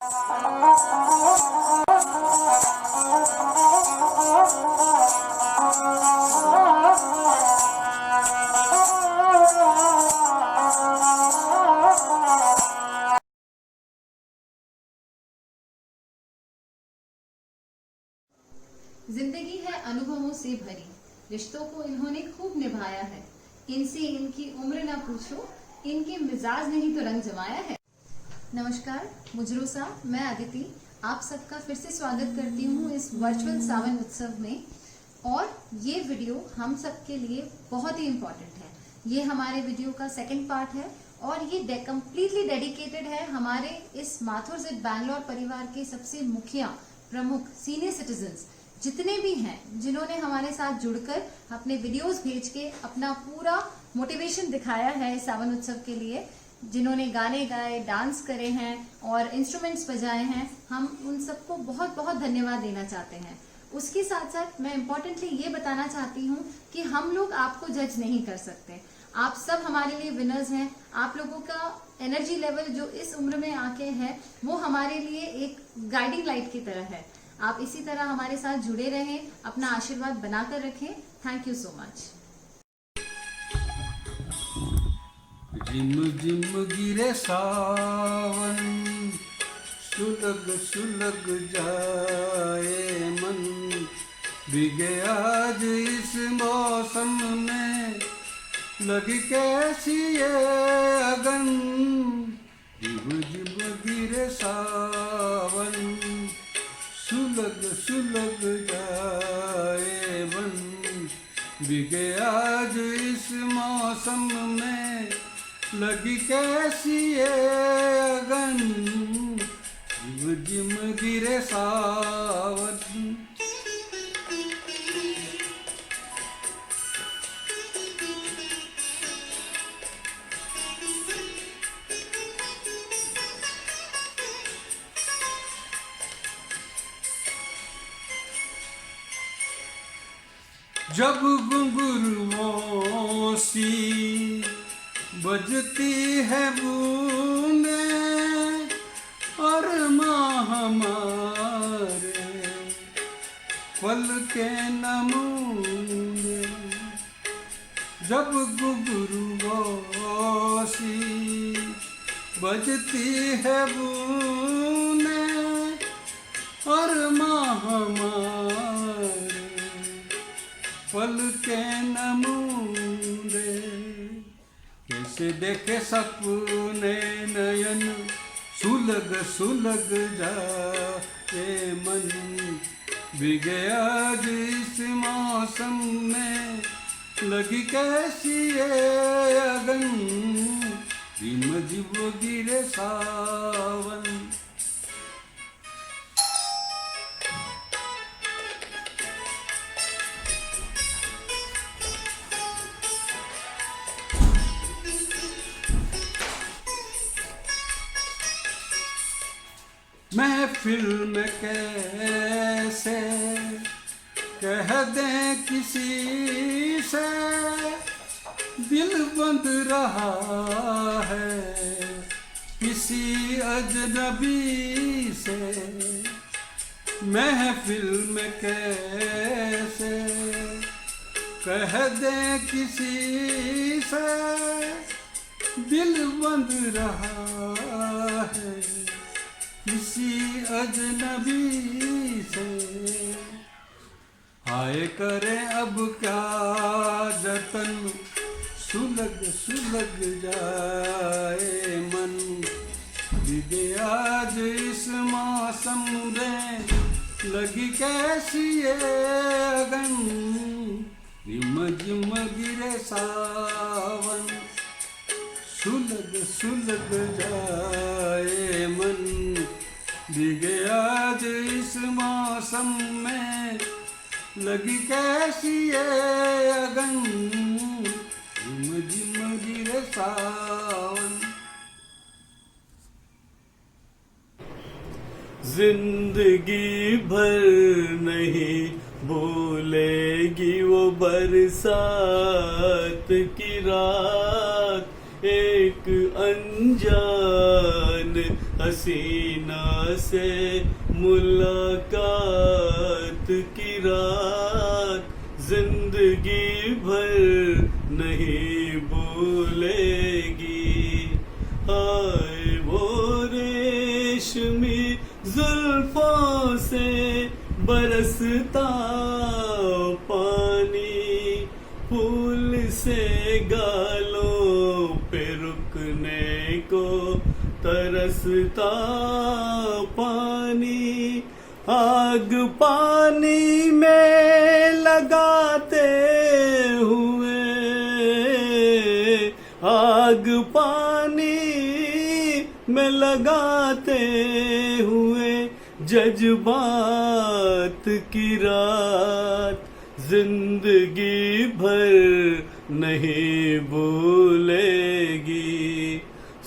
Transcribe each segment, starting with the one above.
जिंदगी है अनुभवों से भरी, रिश्तों को इन्होंने खूब निभाया है। इनसे इनकी उम्र ना पूछो, इनके मिजाज ने ही तो रंग जमाया है। नमस्कार, मुजरोसा, मैं अदिति आप सबका फिर से स्वागत करती हूँ इस वर्चुअल सावन उत्सव में। और ये वीडियो हम सबके लिए बहुत ही इम्पोर्टेंट है। ये हमारे वीडियो का सेकंड पार्ट है और ये कंप्लीटली डेडिकेटेड है हमारे इस माथुर ज़िद बैंगलोर परिवार के सबसे मुखिया, प्रमुख, सीनियर सिटीजन्स जितने भी हैं, जिन्होंने हमारे साथ जुड़कर अपने वीडियोस भेज के अपना पूरा मोटिवेशन दिखाया है इस सावन उत्सव के लिए, जिन्होंने गाने गाए, डांस करे हैं और इंस्ट्रूमेंट्स बजाए हैं। हम उन सबको बहुत बहुत धन्यवाद देना चाहते हैं। उसके साथ साथ मैं इम्पोर्टेंटली ये बताना चाहती हूँ कि हम लोग आपको जज नहीं कर सकते। आप सब हमारे लिए विनर्स हैं। आप लोगों का एनर्जी लेवल जो इस उम्र में आके है वो हमारे लिए एक गाइडिंग लाइट की तरह है। आप इसी तरह हमारे साथ जुड़े रहें, अपना आशीर्वाद बनाकर रखें। Thank you so much. Gym gym गिरे सावन, सुलग सुलग जाए मन, भीगे आज इस मौसम में, लगी कैसी ये अगन। जिम जिम गिरे सावन, सुलग सुलग जाए मन, भीगे आज इस मौसम में, लगी कैसी ये अगन। जिम जिम गिरे सावन। जब घुंघरुओं सी बजती है बूंदे और माँ हमारे पल के नमूने, जब घुंघरुओं सी बजती है बूंदे और माँ हमारे पल के नमूने, कैसे देखे सपने नयन, सुलग सुलग जाए मन, भीगे आज इस मौसम में, लगी कैसी ये अगन। जिम जिम गिरे सावन। महफिल में कैसे कह दें किसी से, दिल बंद रहा है किसी अजनबी से। महफिल में कैसे कह दें किसी से, दिल बंद रहा है किसी अजनबी से। हाय करे अब क्या जतन, सुलग सुलग जाए मन, भीगे आज इस मौसम में, लगी कैसी ये अगन। जिम जिम गिरे सावन, सुलग सुलग जाए मन, भीगे आज इस मौसम में, लगी कैसी ये अगन। जिम जिम गिरे सावन। जिंदगी भर नहीं भूलेगी वो बरसात की रात, एक अनजान हसीना से मुलाकात की रात जिंदगी भर नहीं भूलेगी। हाय वो रेशमी जुल्फों से बरसता पानी, फूल से गालों पे रुकने को तरसता पानी। आग पानी में लगाते हुए, आग पानी में लगाते हुए जज्बात की रात जिंदगी भर नहीं भूलेगी।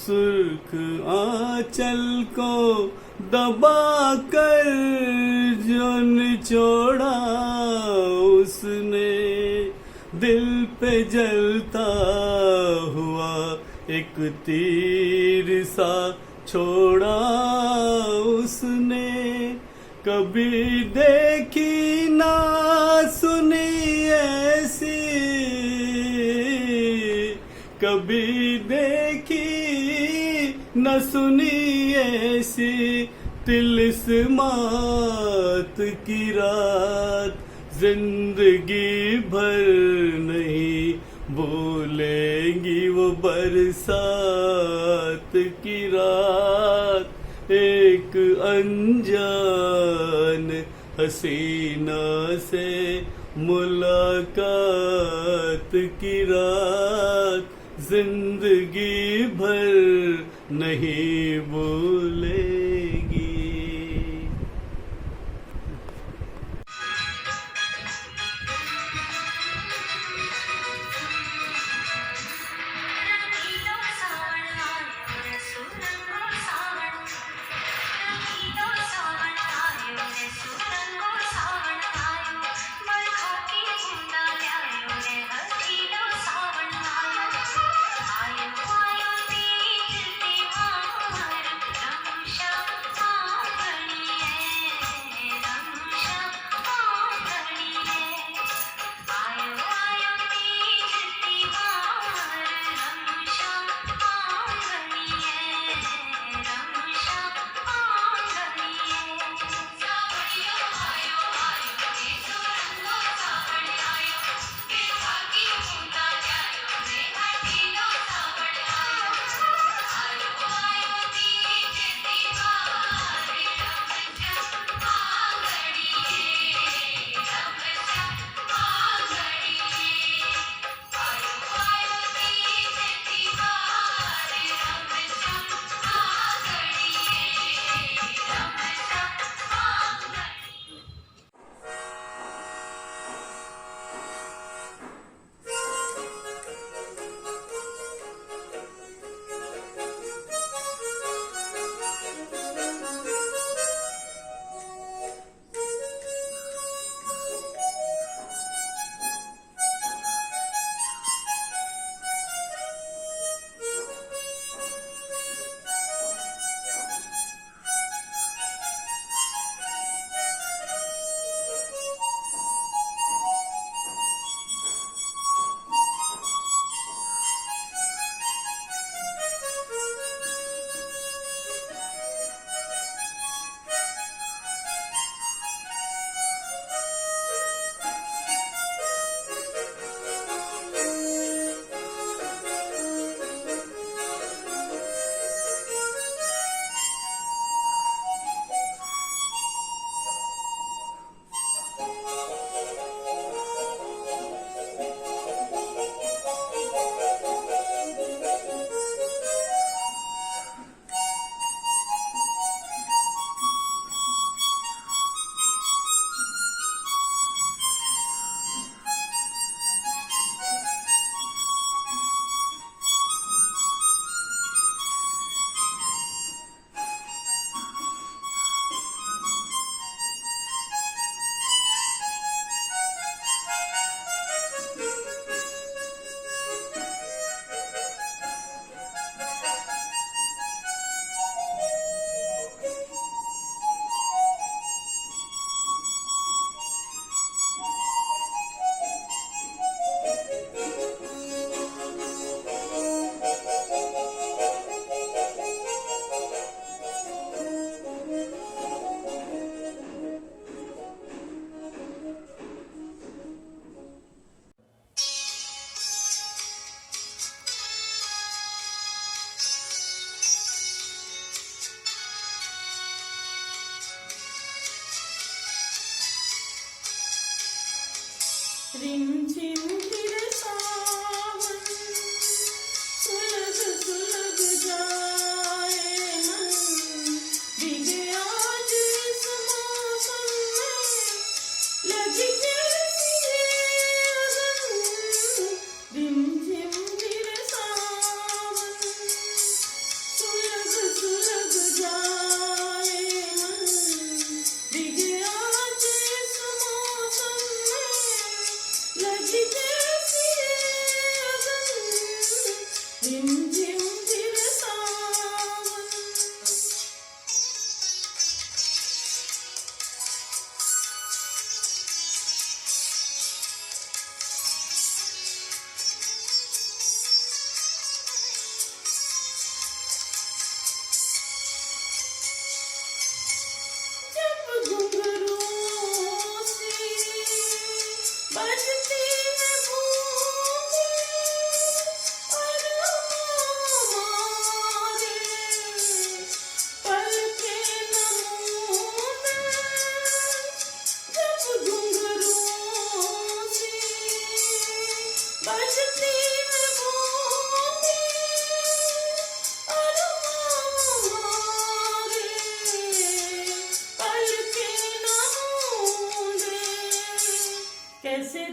सुर्ख आंचल को दबा कर जो निचोड़ा उसने, दिल पे जलता हुआ एक तीर सा छोड़ा उसने। कभी देखी ना सुनी ऐसी, कभी देखी न सुनी ऐसी तिलिस्मात की रात जिंदगी भर नहीं भूलेंगी। वो बरसात की रात एक अनजान हसीना से मुलाकात की रात जिंदगी भर नहीं भूलेगी।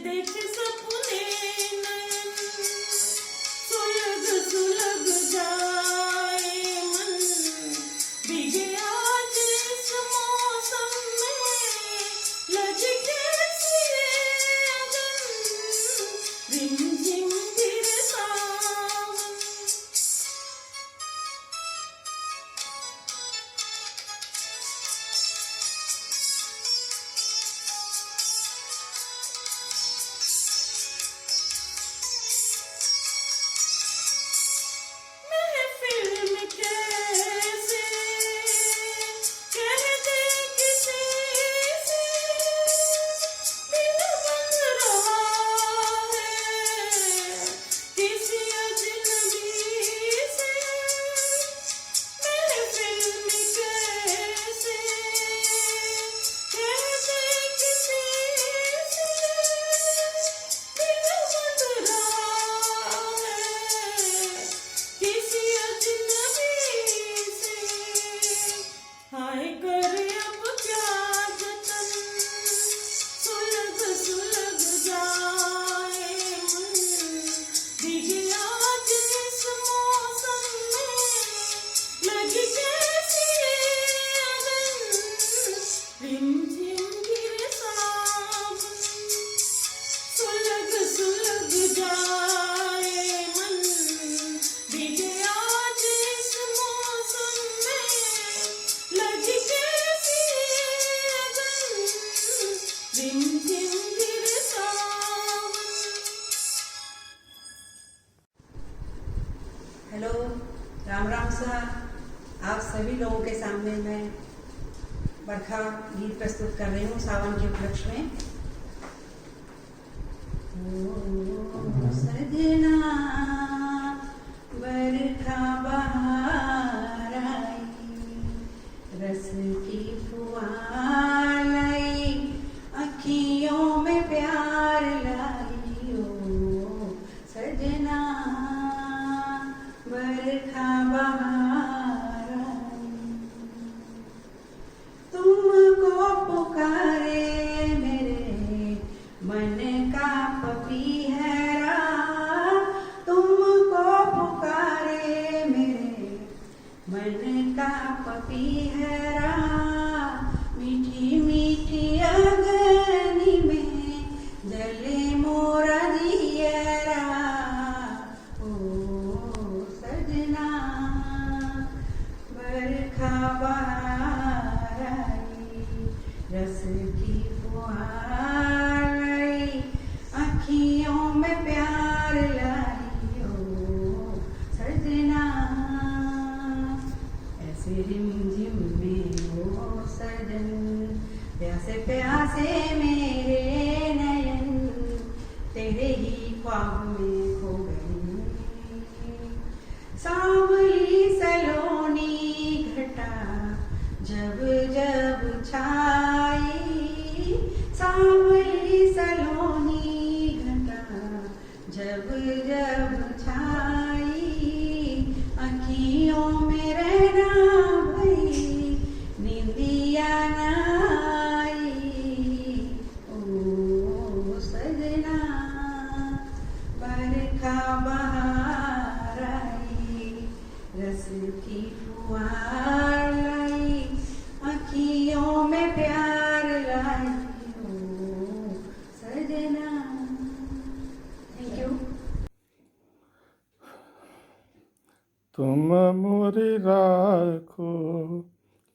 देख सपने नयन सुलग सुलग जाए मन भीगे आज इस मौसम में लगे कैसी अगन रिमझिम गिरे सावन महफिल में कैसे कह दे किसी से दिल बंध रहा है किसी अजनबी से महफिल में कैसे कह दे किसी से दिल बंध रहा है किसी अजनबी से हाय करे अब क्या जतन सुलग सुलग जाए मन भीगे आज इस मौसम में लगी कैसी अगन रिमझिम गिरे सावन सुलग सुलग जाए मन भीगे आज इस मौसम में लगी कैसी अगन रिमझिम गिरे सावन हेलो, राम राम सर। आप सभी लोगों के सामने मैं बरखा गीत प्रस्तुत कर रही हूँ सावन के उपलक्ष्य में। ओ सजना बरखा बहार आई रस की फुहार लाई अखियों में प्यार लाई ओ सजना बरखा बहार आई तुमको पुकारे मेरे मन का पपीहरा तुमको पुकारे मेरे मन का पपीहरा मीठी मीठी अग्नि में जले मोरा दियरा ओ सजना बरखा बहार आई रस की फुहार आई अखियों में प्यार लाई ओ सजना ऐसे रिमझिम में ओ सजन प्यासे प्यासे मेरे नयन तेरे ही ख्वाब में खो गए सांवली सलोनी घटा जब जब छाई सांवली सलोनी घटा जब जब छाई अखियों में रहना भई निंदिया न आई ओ सजना बरखा बहार आई रस की फुहार लाई अखियों में प्यार लाई ओ सजना। Thank you. तुम मोरी राखो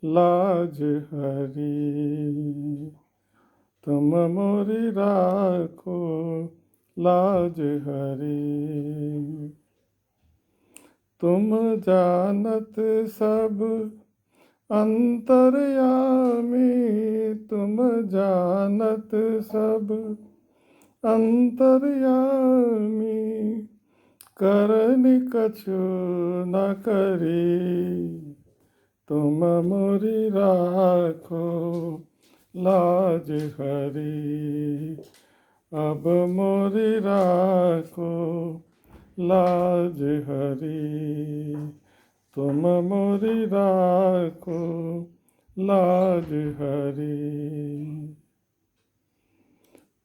लाज हरी तुम मोरी राखो लाज हरी तुम जानत सब अंतर्यामी तुम जानत सब अंतर्यामी करनि कछु न करी तुम मोरी राखो लाज हरी अब मोरी राखो लाज हरी तुम मोरी राखो लाज हरी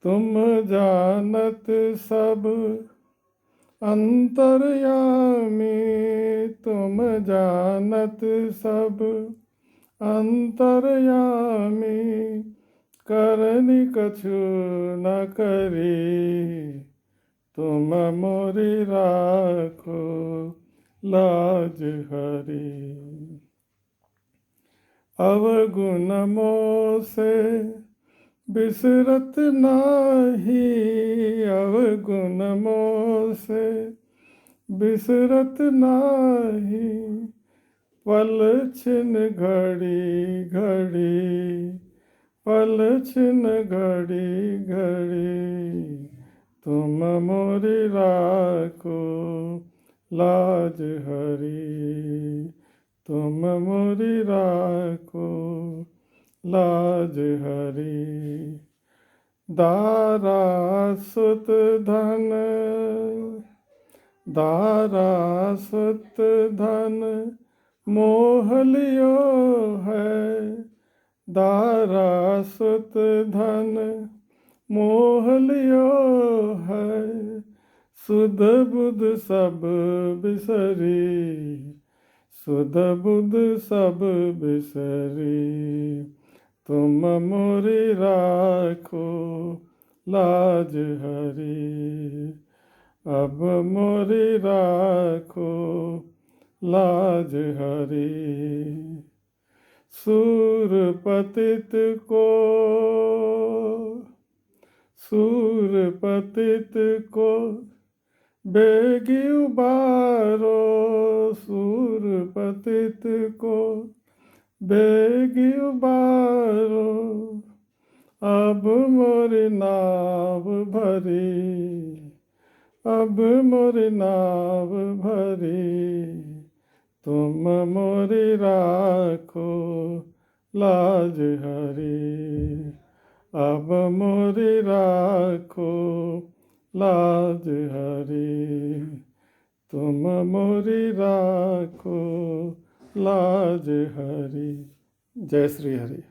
तुम जानत सब अंतर्यामी, तुम जानत सब अंतर्यामी, करनी कछु न करी, तुम मोरी राखो लाज हरी। अवगुण मोह से बिसरत नाही, अवगुण मोह से बिसरत नाही, पल छिन घड़ी घड़ी, पल छिन घड़ी घड़ी, तुम मोरी राखो लाज हरी, तुम मोरी राखो लाज हरी। दारा सुत धन, दारा सुत धन मोह लियो है, दारा सुत धन मोह लियो है, सुध बुध सब बिसरी, सुध बुध सब बिसरी, तुम मोरी राखो लाज हरी, अब मोरी राखो लाज हरी। सूर पतित को, सूर पतित को बेगी उबारो, सूर पतित को बेगी उबारो, अब मोरी नाव भरी, अब मोरी नाव भरी, तुम मोरी राखो लाज हरी, अब मोरी राखो लाज हरी, तुम मोरी राखो लाज हरी। जय श्री हरि।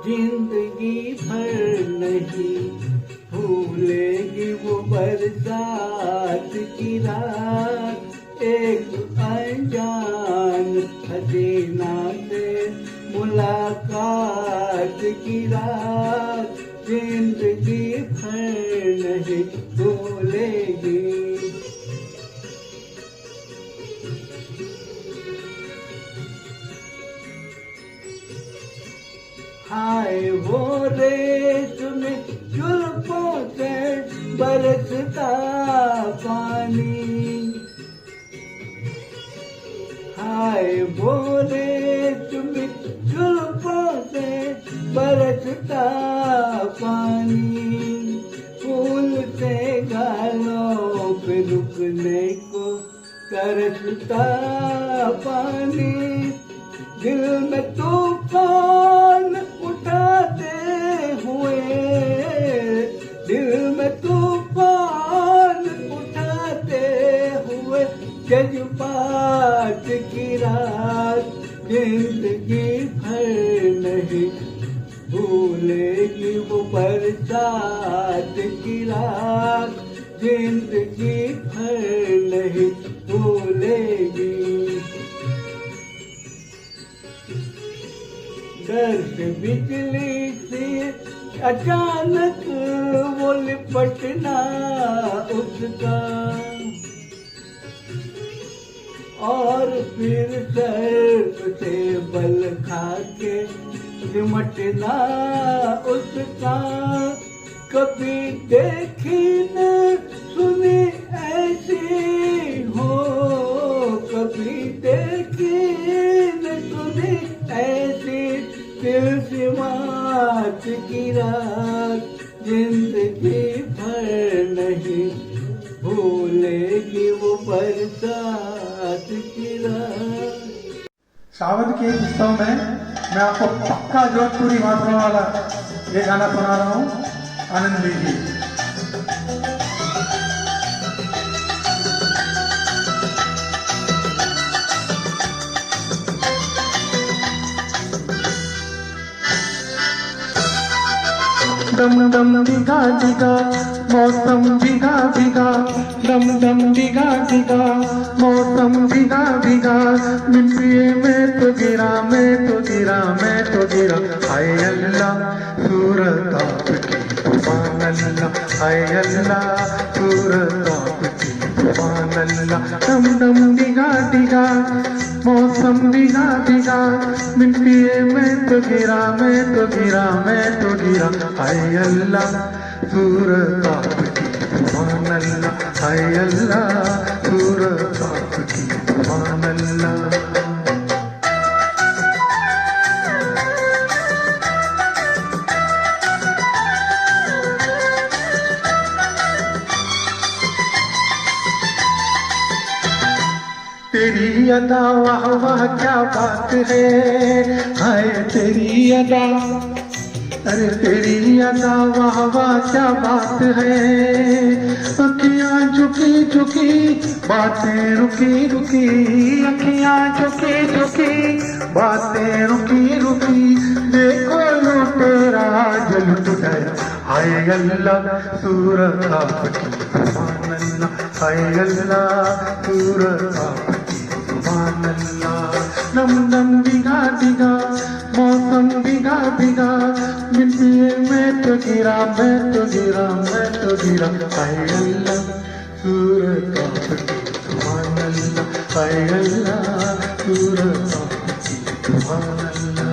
जिंदगी भर नहीं भूलेगी वो बरसात की रात, एक अनजान हसीना से मुलाकात की रात, जिंदगी भर नहीं भूलेगी। हाय वो रेत में जुल्फों से बरसता पानी, हाय वो रेत में जुल्फों से बरसता पानी, फूल से गालों पे रुकने को तरसता पानी, दिल में तूफान उठाते हुए, दिल में तूफान उठाते हुए, जज्बात की रात, जिंदगी भर नहीं भूलेगी वो बरसात की रात, जिंदगी भर नहीं भूलेगी। दर्द बिजली से अचानक वो लिपटना उसका, और फिर सर्प से बल खा के सिमटना उसका, कभी देखी न सुनी ऐसी हो, कभी देखी न सुनी ऐसी सिलसिलात की रात, जिंदगी भर नहीं भूलेगी वो बरसात की रात। सावन के उत्सव में मैं आपको पक्का जोधपुरी मात्रा वाला ये गाना सुना रहा हूँ, आनंद लीजिए। दम दम दिगा दिगा मौसम दिगा दिगा, दम दम दिगा दिगा मौसम दिगा दिगा, मिट्टी में तो गिरा, मैं तो गिरा, मैं तो गिरा, हाय अल्लाह सूरत आपकी सुभान अल्लाह, हाय अल्लाह सूरत आपकी सुभान अल्लाह। दम दम दिगा दिगा मौसम दिगा दिगा, मिट्टी में तो गिरा, मैं तो गिरा, मैं तो गिरा, हाय अल्लाह सूरत आपकी सुभान अल्लाह, हाय अल्लाह सूरत आपकी सुभान अल्लाह। तेरी अदा वाह वाह क्या बात है, हाय तेरी अदा, अरे तेरी अदा वाह वाह क्या बात है, अखियाँ झुकी झुकी बातें रुकी रुकी, अखियाँ झुकी झुकी बातें रुकी रुकी, देखो लुटेरा जल गया, हाय अल्लाह सूरत आपकी सुभान अल्लाह, हाय अल्लाह सूरत आपकी सुभान अल्लाह। दम दम दिगा दिगा मौसम दिगा दिगा, मिट्टी में तो गिरा, मैं तो गिरा, मैं तो गिरा, हाय अल्लाह सूरत आपकी सुभान अल्लाह, हाय अल्लाह सूरत आपकी सुभान अल्लाह।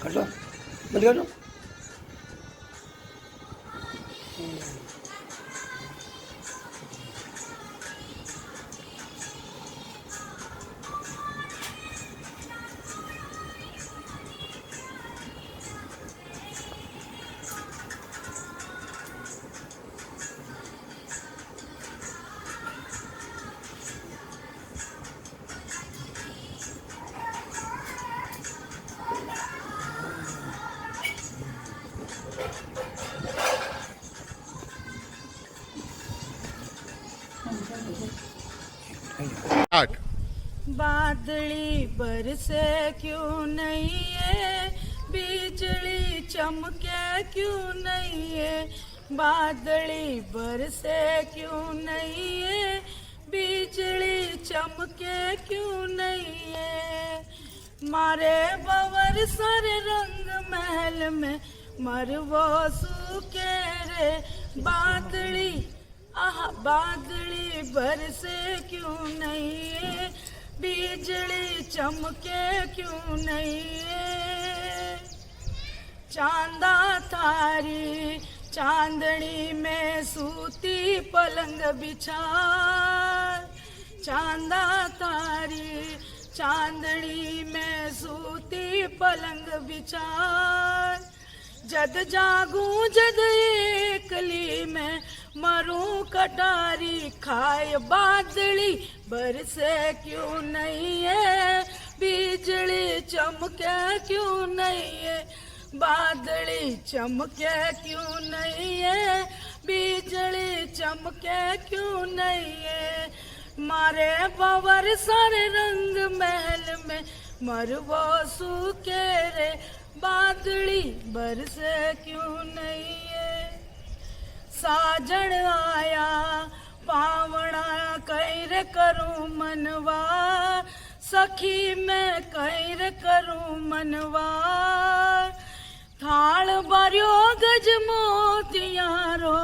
कर दो, बंद कर दो। आठ। बादली बरसे क्यों नहीं है, बिजली चमके क्यों नहीं है, बादली बरसे क्यों नहीं है, बिजली चमके क्यों नहीं है। मारे बवर सारे रंग महल में मरवो सूखे रे, बादली आह बादली बरसे क्यों नहीं है, बिजली चमके क्यों नहीं है। चांदा थारी चांदनी में सूती पलंग बिछा, चांदा तारी चांदनी में सूती पलंग बिछा, जद जागूं जद एकली में मरूं कटारी खाए, बादली बरसे क्यों नहीं है, बिजली चमके क्यों नहीं है, बादली चमके क्यों नहीं है, बिजली चमके क्यों नहीं है। मारे बवर सारे रंग महल में मरवो सूखे रे, बादली बरसे क्यों नहीं है। साजन आया पावना कैर करूं मनवा, सखी मैं कैर करूं मनवा, थाल भरियो गज मोतियारो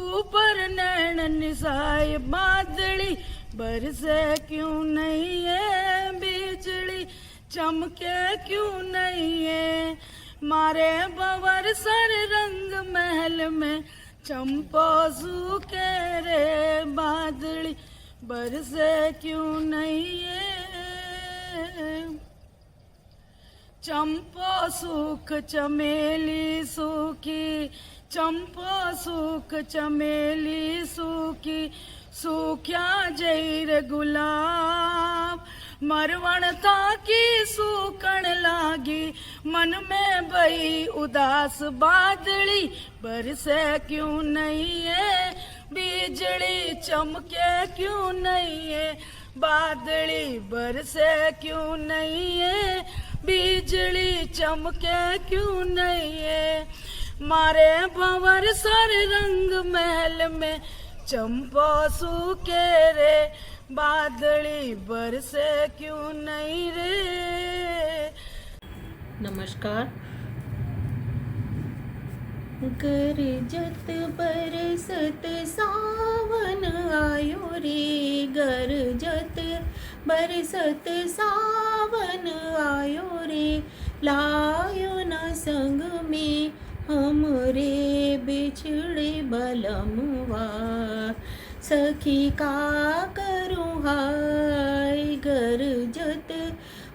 ऊपर नैन निसाए, बादली बरसे क्यों नहीं है, बिजली चमके क्यों नहीं है। मारे बवर सर रंग महल में चंपो सूखे रे, बादली बरसे क्यों नहीं है। चंपो सूख चमेली सूखी, चंपो सूख चमेली सूखी, सूख्या जैर गुलाब, मरवण ताकी सूखण लागी, मन में भई उदास, बादली बरसे क्यों नहीं है, बिजली चमके क्यों नहीं है, बादली बरसे क्यों नहीं है, बिजली चमके क्यों नहीं है। मारे भंवर सारे रंग महल में चंपो सूखे रे, बादली बरसे क्यों नहीं रे। नमस्कार। गरजत बरसत सावन आयो रे, गरजत बरसत सावन आयो रे, लायो न संग में हमरे बिछड़े बलमुआ, सखी का करूँ हाय, गरजत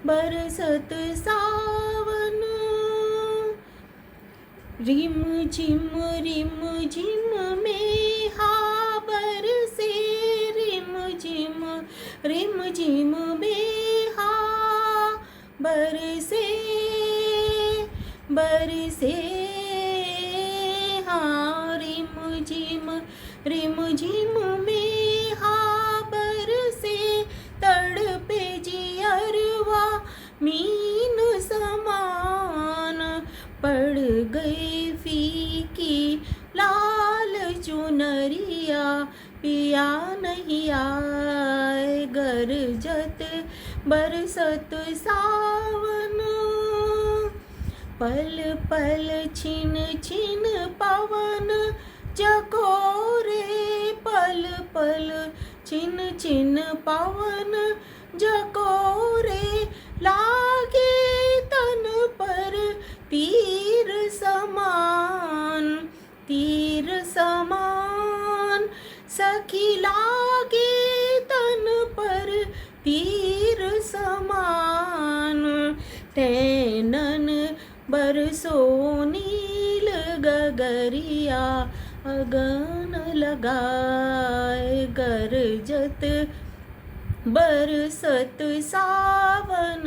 बरसत सावन, रिम झिम में हा बरसे, रिम झिम में हा बरसे, बरसे हाँ, रिम झिम में हा बरसे, तड़पे जियरवा मीन समान, पड़ गई फीकी लाल चुनरिया, पिया नहीं आए, गरजत बरसत सावन, पल पल छिन छिन पवन चकोरे, पल पल छिन छिन पवन जकोरे लागे तन पर तीर समान सखी लागे तन पर तीर समान तैनन बरसो नील गगरिया अगन लगाए गरजत बरसत सावन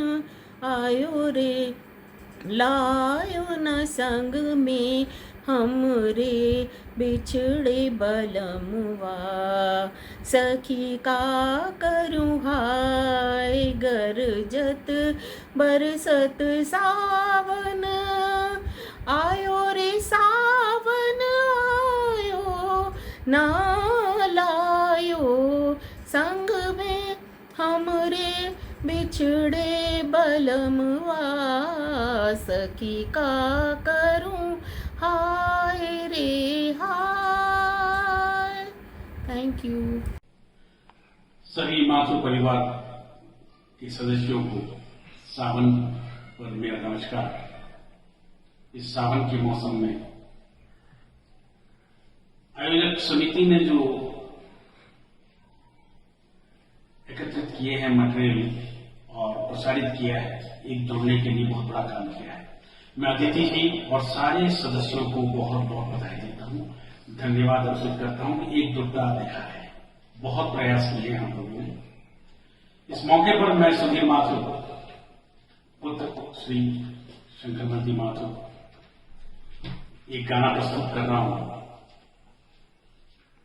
आयो रे लायो न संग में हमरे बिछड़े बलमुआ सखी का करूँ हाय गरजत बरसत सावन आयो रे सावन आयो ना लायो संग में हमरे बिछड़े बलमुआ सखी का करूं हाय रे हाय। Thank you. सभी माथुर परिवार के सदस्यों को सावन पर मेरा नमस्कार। इस सावन के मौसम में आयोजक समिति ने जो एकत्रित किए हैं मटेरियल और प्रसारित किया है, एक जोड़ने के लिए बहुत बड़ा काम किया है। मैं अतिथि जी और सारे सदस्यों को बहुत बहुत बधाई देता हूँ, धन्यवाद अर्पित करता हूँ कि एकजुटता दिखा है। बहुत प्रयास किए हम लोगों ने। इस मौके पर मैं सुधीर माथुर पुत्र श्री शंकरमती माथुर एक गाना प्रस्तुत कर रहा हूं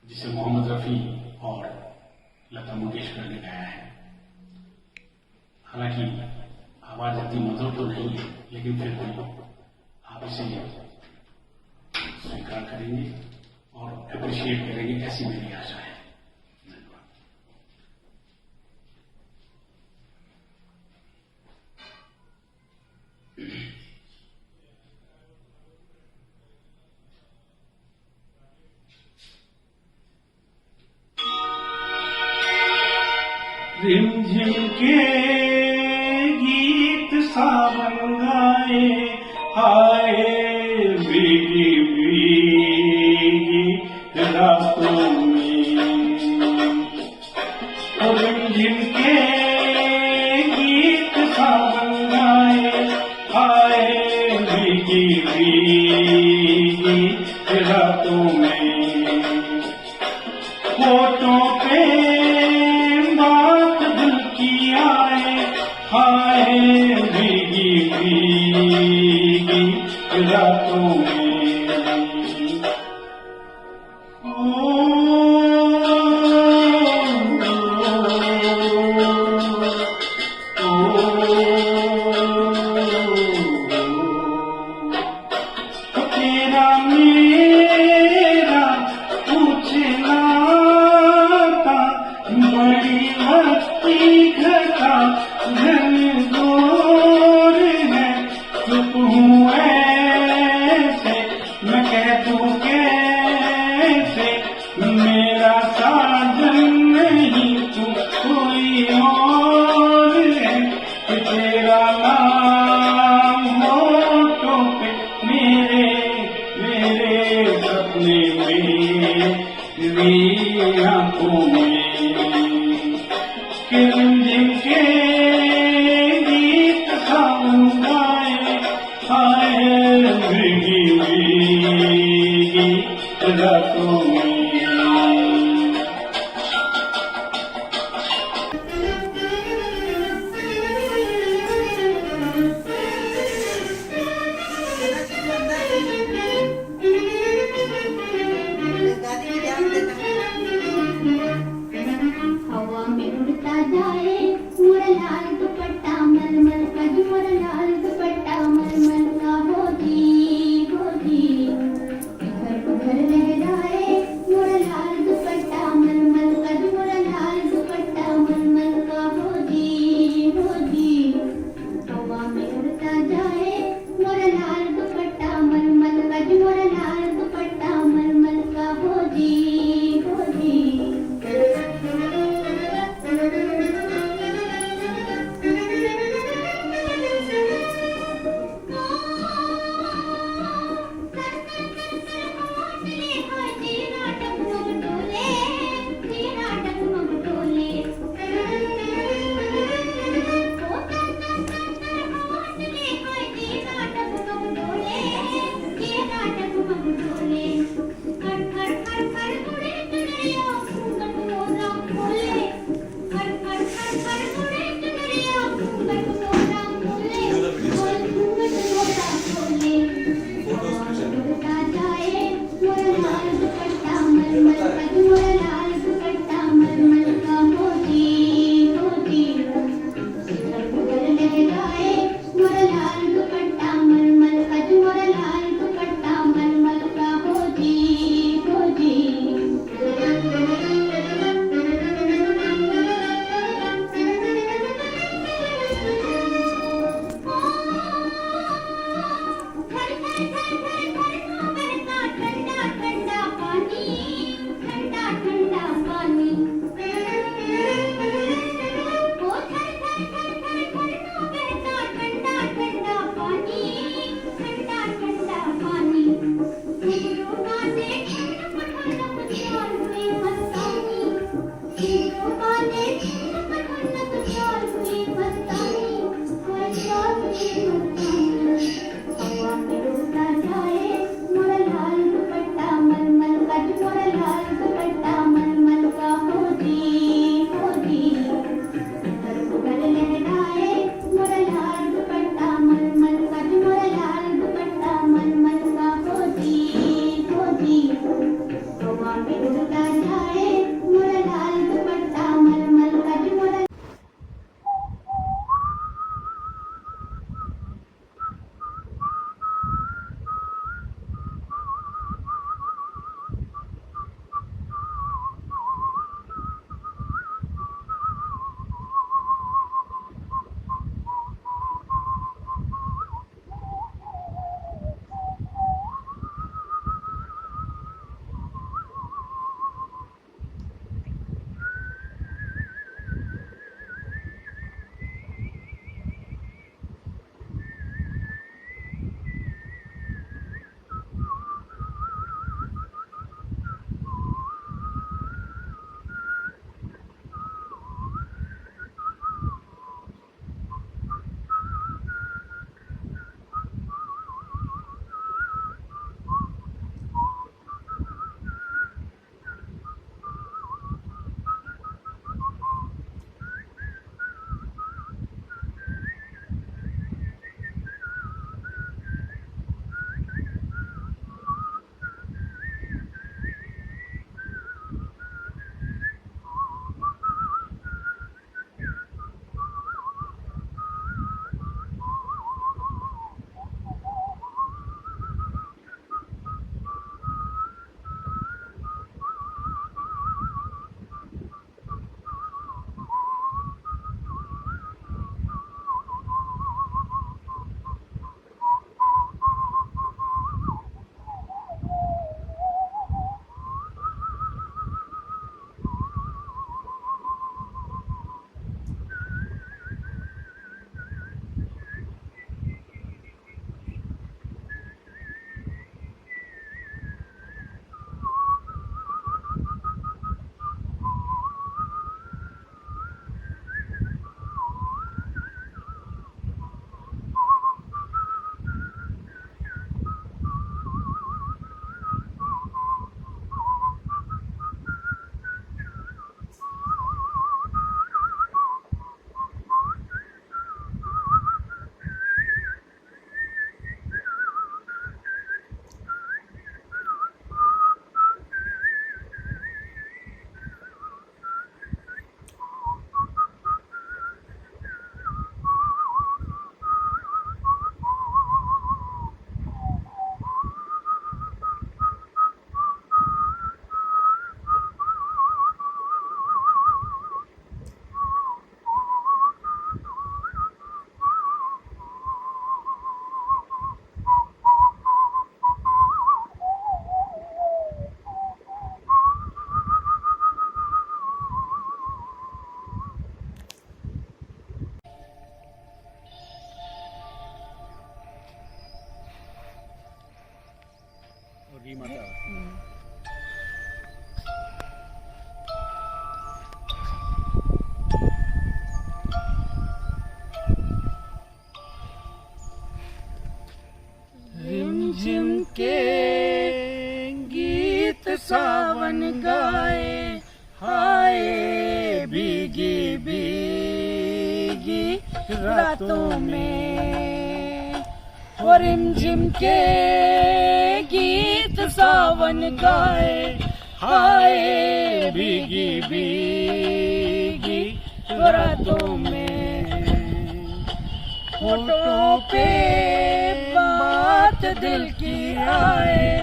जिसे मोहम्मद रफी और लता मंगेशकर ने गाया है। हालांकि आवाज इतनी मधुर तो नहीं है, लेकिन फिर भी आप इसे स्वीकार करेंगे और अप्रिशिएट करेंगे, ऐसी मेरी आशा है। रिमझिम के गीत सावन गाए आए भीगी भीगी रातों में। रिमझिम के गीत सावन गाए आए भीगी भीगी रातों में। होठों पे हाय भीगी भीगी रातों में। तेरा मेरा पूछना था बड़ी मस्ती घटा घनघोर है। चुप हूँ ऐसे मैं कह दूँ कैसे मेरा साजन नहीं तू कोई और है। तेरा नाम होठों पे मेरे मेरे सपने में मेरी आंखों में। रिमझिम के गीत सावन गाए आए भीगी भीगी रातों में। हवा में उड़ता जाए मोरा लाल दुपट्टा मलमल का जो मोरा लाल दुपट्टा मलमल का होती इधर उधर लहराए मोरा लाल दुपट्टा मलमल का जो मोरा लाल दुपट्टा मलमल का होती। हवा में उड़ता जाए मोरा लाल दुपट्टा मलमल का जो मोरा लाल दुपट्टा मलमल का होती। रातों में। और रिमझिम के गीत सावन गाए, हाय भीगी भीगी रातों में। होठों पे बात दिल की आए,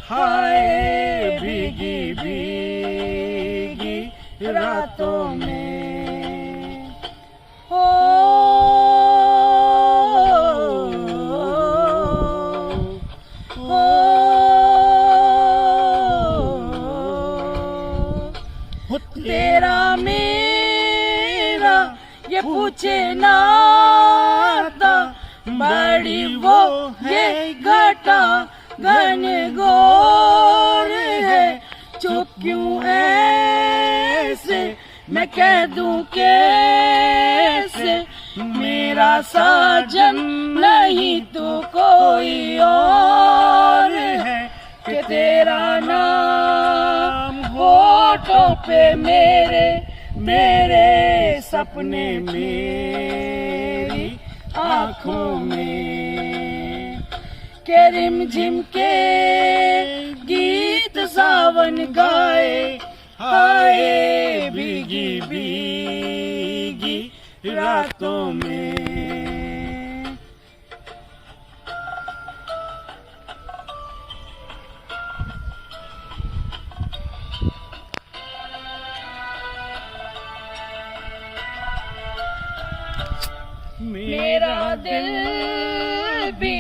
हाय भीगी भीगी रातों में। हो तेरा मेरा ये पूछे नाता, बड़ी वो है घटा घन घोर है। चुप क्यों ऐसे मैं कह दूं कैसे, मेरा साजन नहीं तो कोई और है। कि तेरा नाम होठों पे मेरे, मेरे सपने मेरी आँखों में। के रिमझिम के गीत सावन गाए, हाय भीगी भीगी रातों में। मेरा दिल भी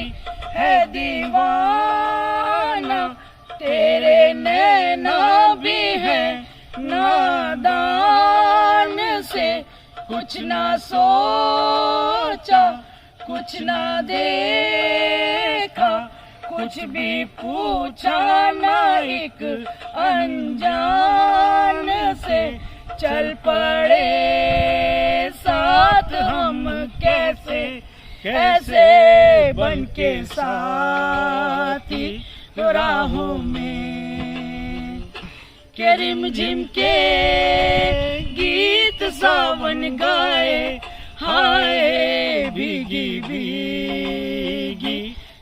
है दीवाना, तेरे नैना भी है नादान से। कुछ ना सोचा कुछ ना देखा, कुछ भी पूछा ना एक अनजान से। चल पड़े साथ हम कैसे कैसे बन के साथी राहों में। के रिमझिम के गीत सावन गाए, हाय भीगी भीगी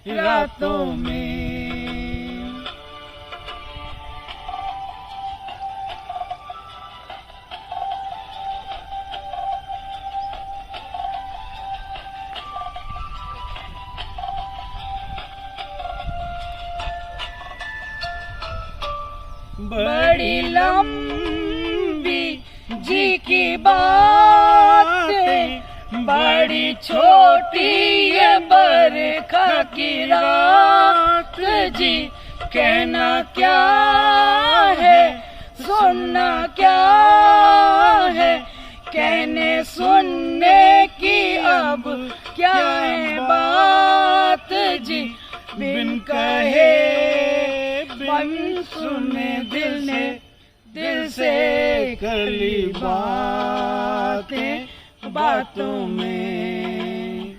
रातों में। बड़ी लंबी जी की बात है, बड़ी छोटी ये बरखा की रात जी। कहना क्या है सुनना क्या है, कहने सुनने की अब क्या है बात जी। बिन कहे बिन सुने दिल ने दिल से कर ली बातें बातों में।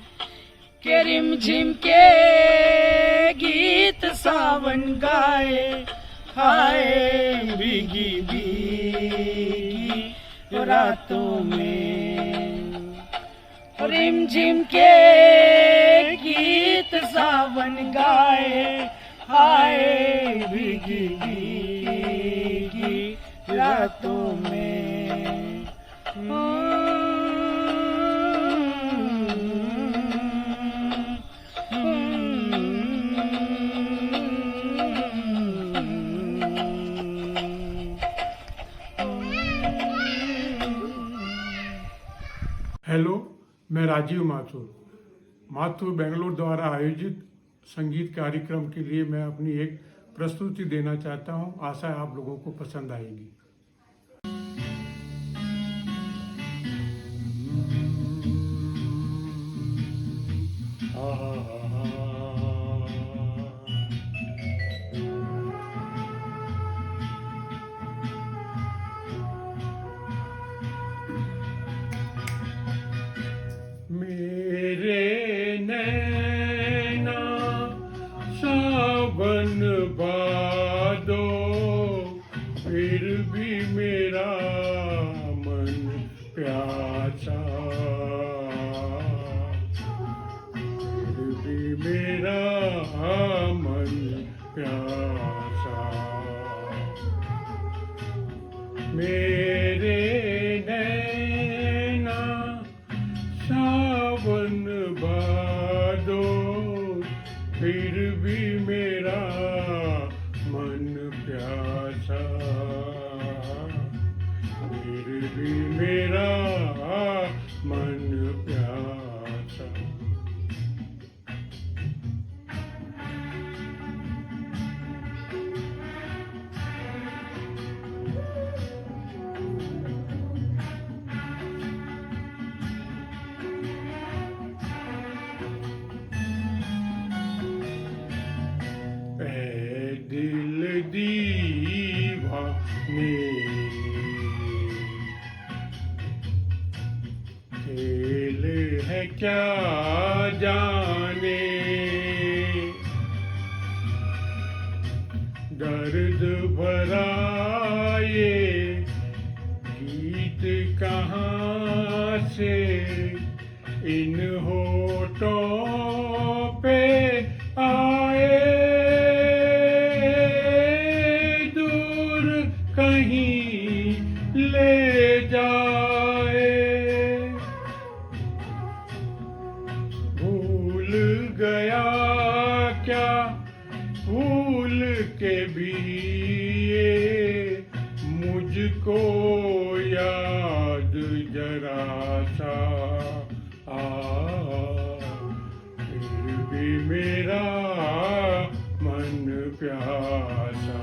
के रिमझिम के गीत सावन गाए, हाय भीगी भीगी रातों में। रिमझिम के गीत सावन गाए, हाय भीगी भीगी रातों में। हेलो, मैं राजीव माथुर बेंगलोर द्वारा आयोजित संगीत कार्यक्रम के लिए मैं अपनी एक प्रस्तुति देना चाहता हूं। आशा है आप लोगों को पसंद आएगी। मेरे नैना सावन बादो फिर भी मेरा मन प्यासा। ऐ दिल दीवाने, खेल है क्या जाने, दर्द भरा ये गीत कहाँ से इन होठों पे आए, दूर कहीं ले जाए। भूल गया क्या भूल के भी ये मुझको याद जरा सा फिर भी मेरा मन प्यासा।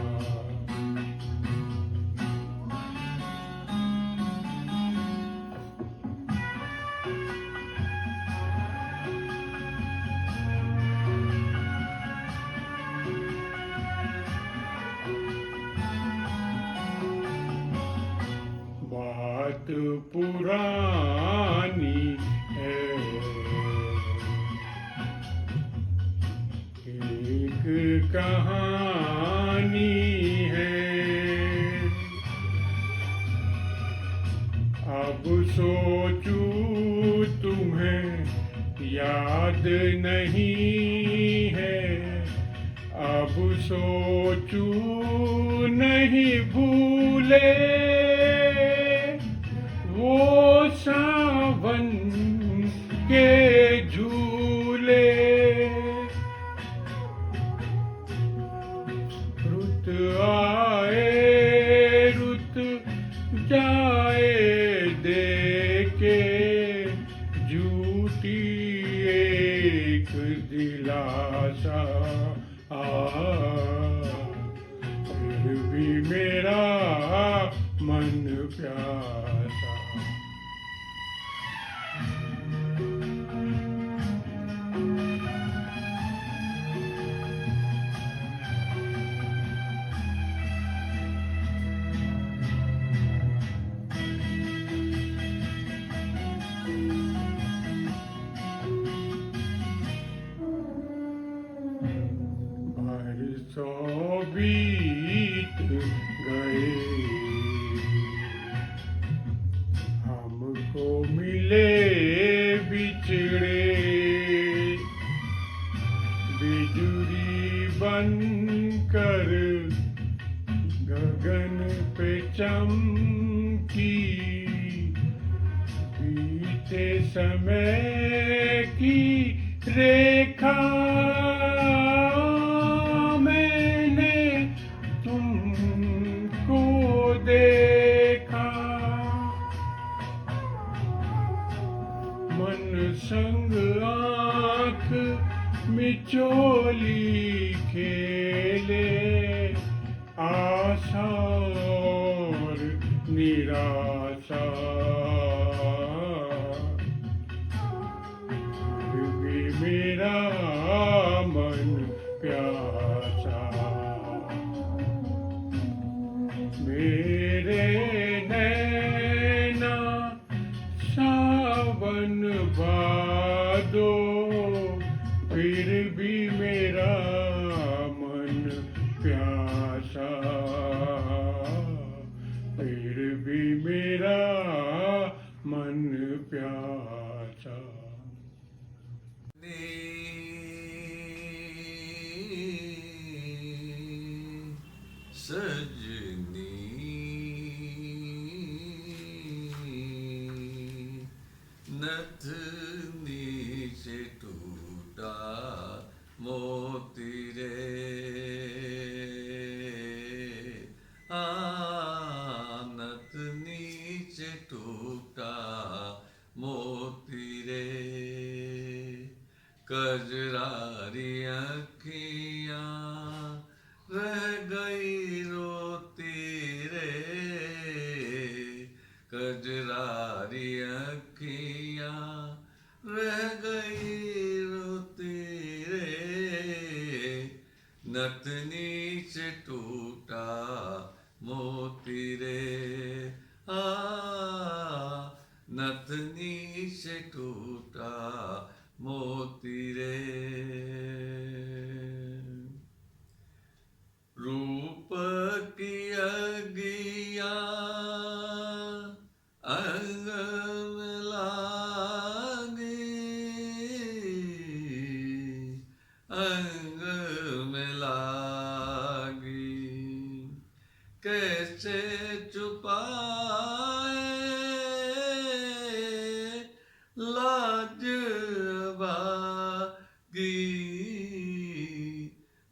बात पुरानी है, एक कहानी है, अब सोचूं तुम्हें याद नहीं है, अब सोचूं नहीं भूले वो सावन के झूले। रुत आए रुत जाए देके झूठी एक दिलासा, फिर भी मेरा मन प्यासा। बरसों बीत गए, हमको मिले बिछड़े, बिजुली बनकर गगन पे चमकी, बीते समय की रेखा मैंने तुमको देखा, मन संग आँख मिचोली खेले, आशा और निराशा, फिर भी मेरा मन प्यासा। मेरे नैना सावन भादो, फिर भी मेरा मन प्यासा, फिर भी मेरा मन प्यासा। सजनी नथनी से टूटा मोती रे, नथनी से टूटा टूटा मोती रे, कजरारी अखियाँ रह गई रोती रे, कजरारी अखियाँ रह गई रोती रे, नथनी से टूटा मोती रे, नथनी से टूटा मोती रे। रूप की अगिया अंग में लागी, अंग में लागी, कैसे छुपाए लाज अभागी,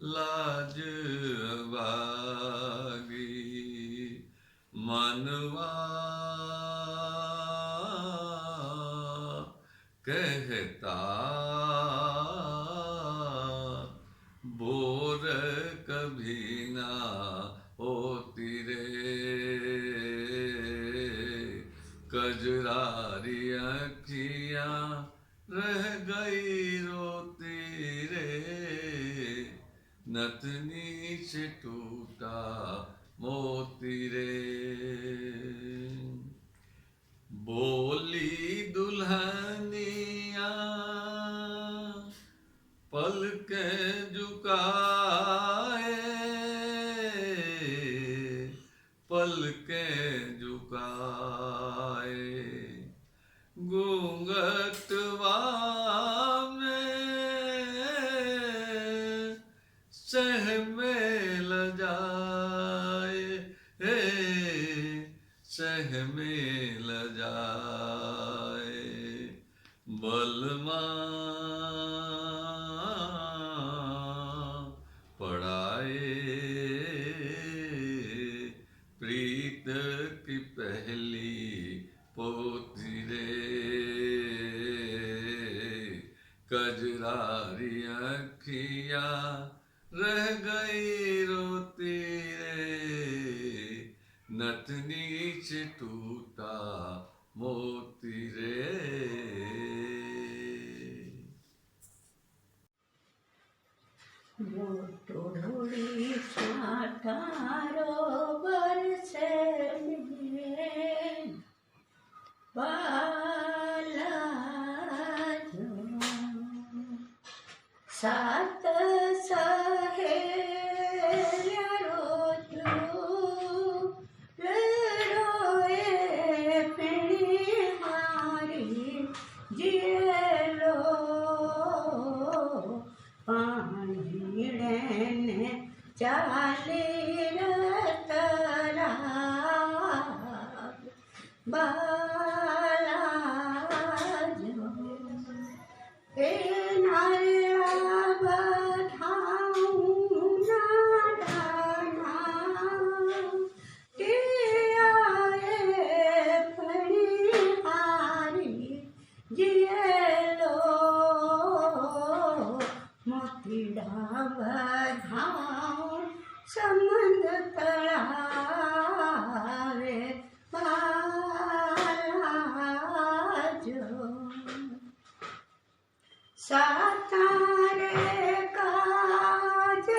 लाज अभागी, मनवा कहता बोर कभी ना होती रे, कजरारी अखियाँ रह गई रोती रे, नथनी से टूटा मोती रे। बोली दुल्हनिया पलकें झुकाए, पलकें झुकाए, घूंघटवा में सहमे ल जाए, सहमे ल जाए, बलमा पढ़ाए प्रीत की पहली पोथी रे, कजरारी अखियाँ रह गई रोती रे, नथनी से टूटा मोती रे। मोटोड़ी छाठारो बरसे में बाला जो सात सहेलियारो जो रोए पिहारी जिलो पानी ने चाली रतरा बाला जो ए नारिया बधाऊं ना डाना किया ए फणिहारी जियलो मोतीड़ा बधाऊं संबंध तड़ावे बाला जो सातारे काजलटी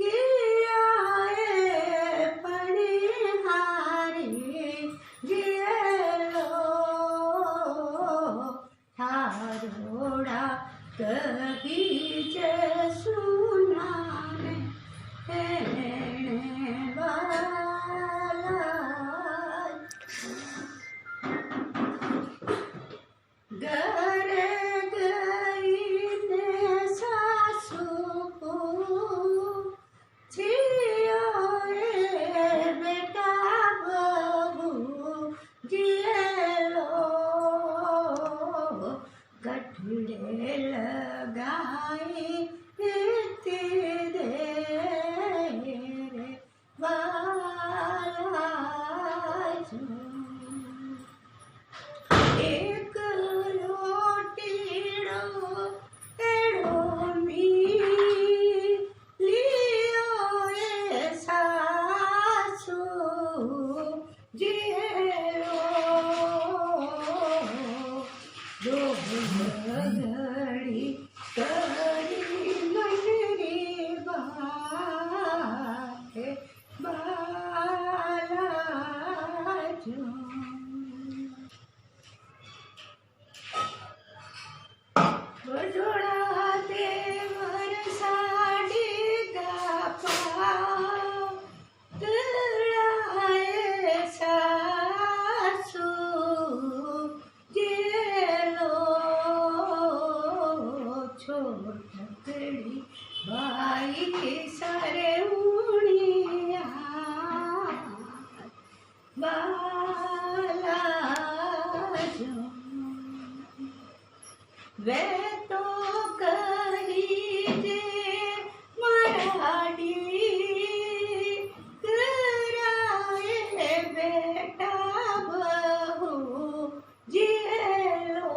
किया ए पणिहारी जियलो थारोड़ा कही जे सुना वे तो कही जे मराठी कराए बेटा बहू जिलो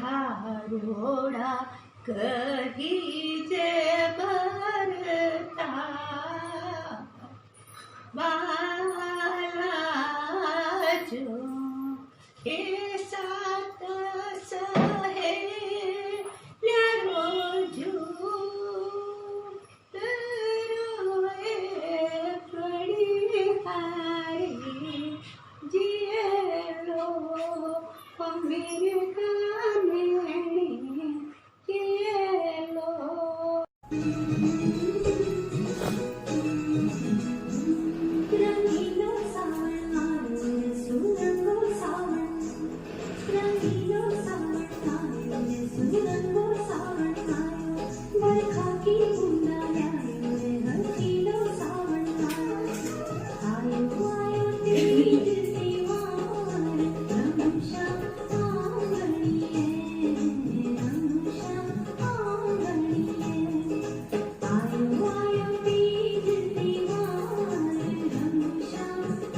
खारोड़ा कही जे भरता बाला जो ए सात सहे रोजू रोए पड़ी हारी जिए लो मेरे गाने जिए लो रंगीलो सावन आयो सुरंगो सावन रंगीलो सावन आयो सुरंगो सावन आयो बरखा की बूंदा आयो हसीलो सावन आयो आयो तेरी दीवार रंगशा आंगणिए रंगशा आंगणिए आयो आयो तेरी दीवार रंगशा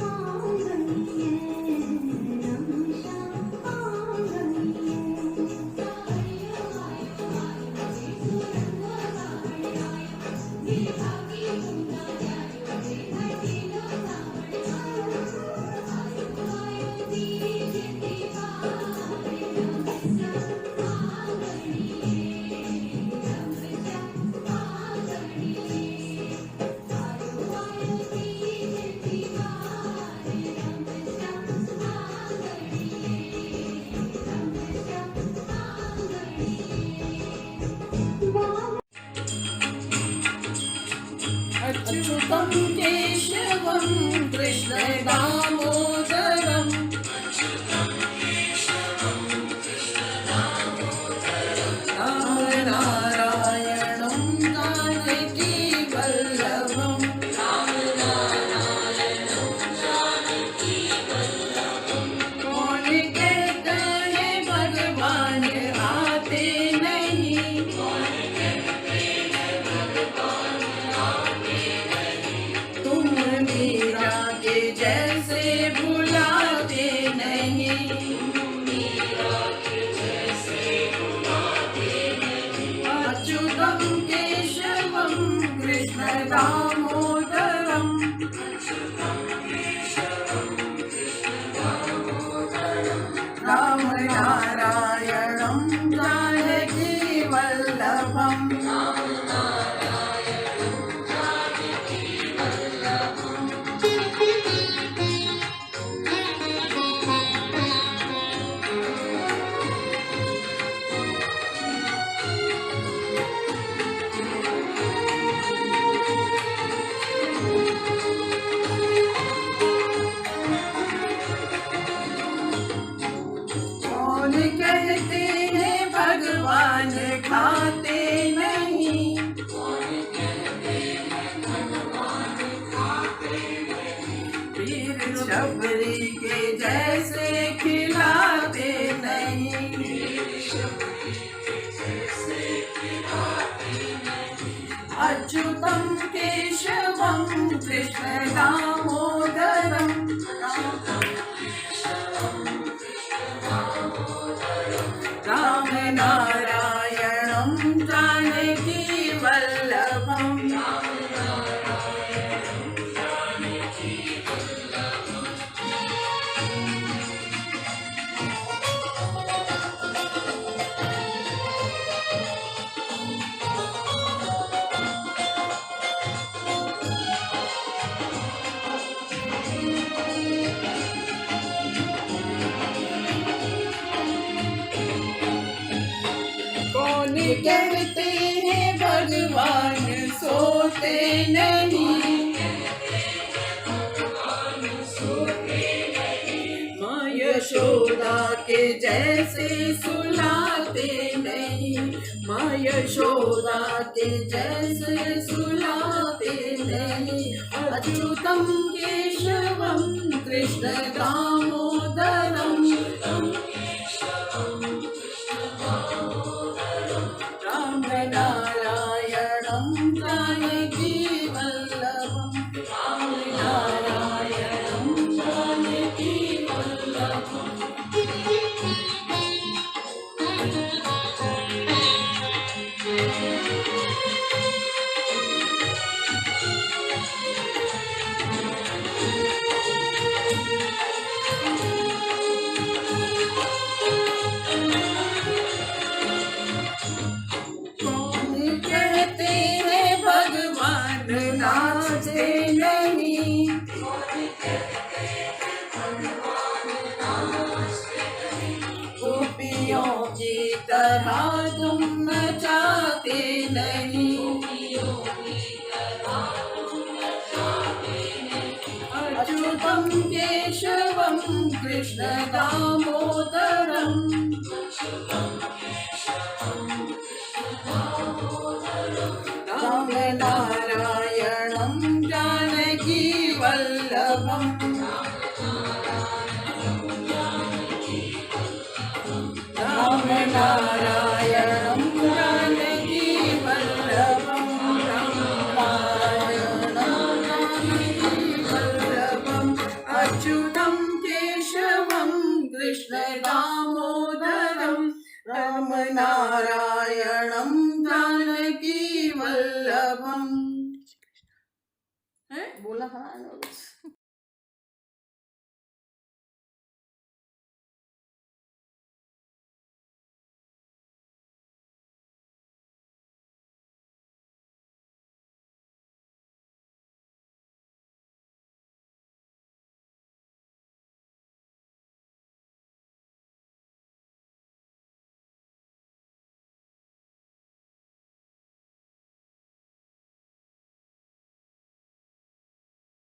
आंगणिए रंगशा अच्युतं केशवं कृष्ण दामोदरम् नारायणं जानकी वल्लभम् कौन कहता है भगवान आते नहीं तुम मीरा के जैसे भुलाते नहीं अच्युतं केशवं कृष्ण दामोदरम् राम नारायणं जानकी वल्लभम् कौन कहते हैं भगवान खाते नहीं पीर शबरी के जैसे खिलाते नहीं अच्युतं केशवं कृष्ण दामोदरम् राम नारायणं जानकी वल्लभम् कौन कहते हैं भगवान सोते नहीं माँ यशोदा के जैसे सुलाते नहीं माँ यशोदा के जैसे सुलाते नहीं अच्युतं केशवं कृष्ण दामोदरम् गोपियों की तरह तुम नचाते नहीं, अच्युतम केशवम कृष्ण दामोदरम, राम नारायणं जानकी वल्लभम, राम नारायणं जानकी वल्लभम, अच्युतं केशवं कृष्ण दामोदरम, राम नारायणं जानकी वल्लभम। बोला था।